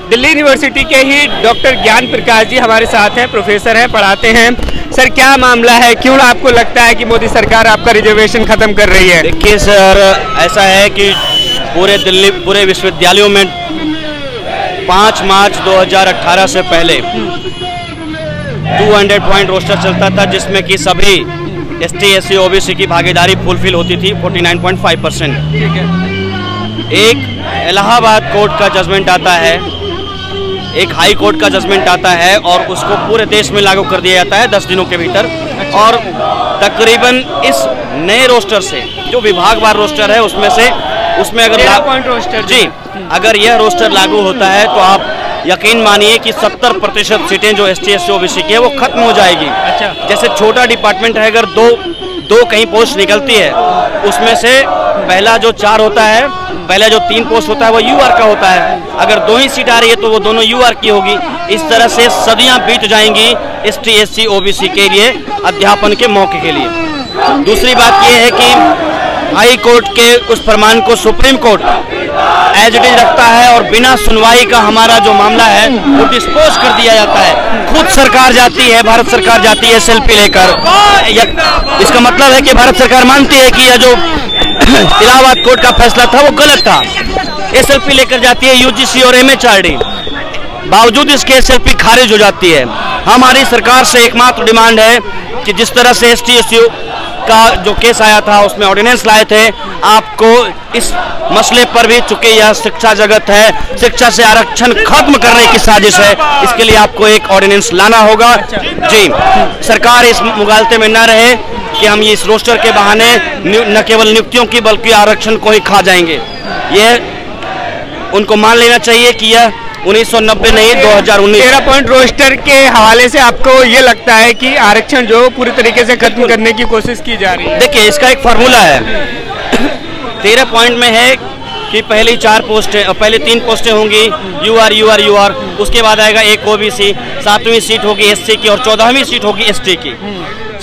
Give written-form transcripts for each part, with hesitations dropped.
Delhi university के ही doctor ज्ञान प्रकाश जी हमारे साथ हैं, प्रोफेसर हैं, पढ़ाते हैं। सर, क्या मामला है, क्यों आपको लगता है कि मोदी सरकार आपका रिजर्वेशन खत्म कर रही है? देखिए सर, ऐसा है कि पूरे विश्वविद्यालयों में 5 मार्च 2018 से पहले 200 पॉइंट रोस्टर चलता था, जिसमें कि सभी ST SC OBC की भागीदारी फुलफिल होती थी 49.5%। एक इलाहाबाद कोर्ट का जजमेंट आता है, एक हाई कोर्ट का जजमेंट आता है और उसको पूरे देश में लागू कर दिया जाता है 10 दिनों के भीतर। और तकरीबन इस नए रोस्टर से, जो विभागवार रोस्टर है, उसमें अगर पॉइंट रोस्टर जी, अगर यह रोस्टर लागू होता है तो आप यकीन मानिए कि 70% सीटें जो ST SC OBC की है वो खत्म हो जाएगी। अच्छा। जैसे छोटा डिपार्टमेंट है, अगर दो कहीं पोस्ट निकलती है, उसमें से पहला जो 4 होता है, पहला जो 3 पोस्ट होता है वो UR का होता है। अगर 2 ही सीट आ रही है तो वो दोनों UR की होगी। इस तरह से सदियां बीत जाएंगी ST SC OBC के लिए अध्यापन के मौके के लिए। दूसरी बात यह है कि हाई कोर्ट के उस फरमान को supreme court as it is रखता है और बिना सुनवाई का हमारा जो मामला है वो डिस्पोज कर दिया जाता है। खुद सरकार जाती है, भारत सरकार जाती है SLP लेकर। इसका मतलब है कि भारत सरकार मानती है कि यह जो इलाहाबाद कोर्ट का फैसला था वो गलत था। SLP लेकर जाती है UGC और MHRD, बावजूद इसके SLP खारिज हो जाती है। हमारी सरकार से एकमात्र डिमांड है कि जिस तरह से ST SC का जो केस आया था उसमें ऑर्डिनेंस लाए थे, आपको इस मसले पर भी, चूंकि यह शिक्षा जगत है, शिक्षा से आरक्षण खत्म करने की साजिश है, इसके लिए आपको एक ऑर्डिनेंस लाना होगा। जी, सरकार इस मुगालते में न रहे कि हम ये इस रोस्टर के बहाने न केवल नियुक्तियों की बल्कि आरक्षण को ही खा जाएंगे। यह उनको मान लेना चाहिए कि यह 1990 नहीं, 2019। 13 पॉइंट रोस्टर के हवाले से आपको ये लगता है कि आरक्षण जो पूरी तरीके से खत्म करने की कोशिश की जा रही है? देखिए, इसका एक फार्मूला है। 13 पॉइंट में है कि पहली 4 पोस्टें, पहले 3 पोस्टें होंगी UR, उसके बाद आएगा एक OBC, 7वीं सीट होगी SC की और 14वीं सीट होगी ST की,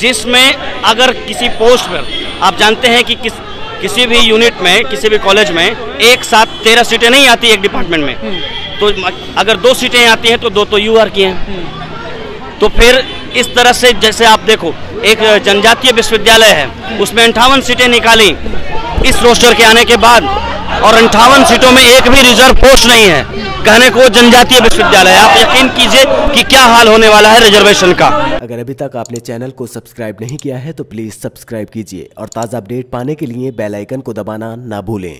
जिसमें अगर किसी पोस्ट पर, आप जानते हैं कि किसी भी यूनिट में, किसी भी कॉलेज में एक साथ 13 सीटें नहीं आती एक डिपार्टमेंट में। तो अगर 2 सीटें आती हैं तो 2 तो UR की हैं। तो फिर इस तरह से, जैसे आप देखो, एक जनजातीय विश्वविद्यालय है, उसमें 58 सीटें निकाली इस रोस्टर के आने के बाद, और 58 सीटों में एक भी रिजर्व पोस्ट नहीं है। कहने को जनजातीय विश्वविद्यालय है। आप यकीन कीजिए कि क्या हाल होने वाला है रिजर्वेशन का। अगर अभी तक आपने चैनल को सब्सक्राइब नहीं किया है तो प्लीज सब्सक्राइब कीजिए और ताज़ा अपडेट पाने के लिए बेल आइकन को दबाना ना भूलें।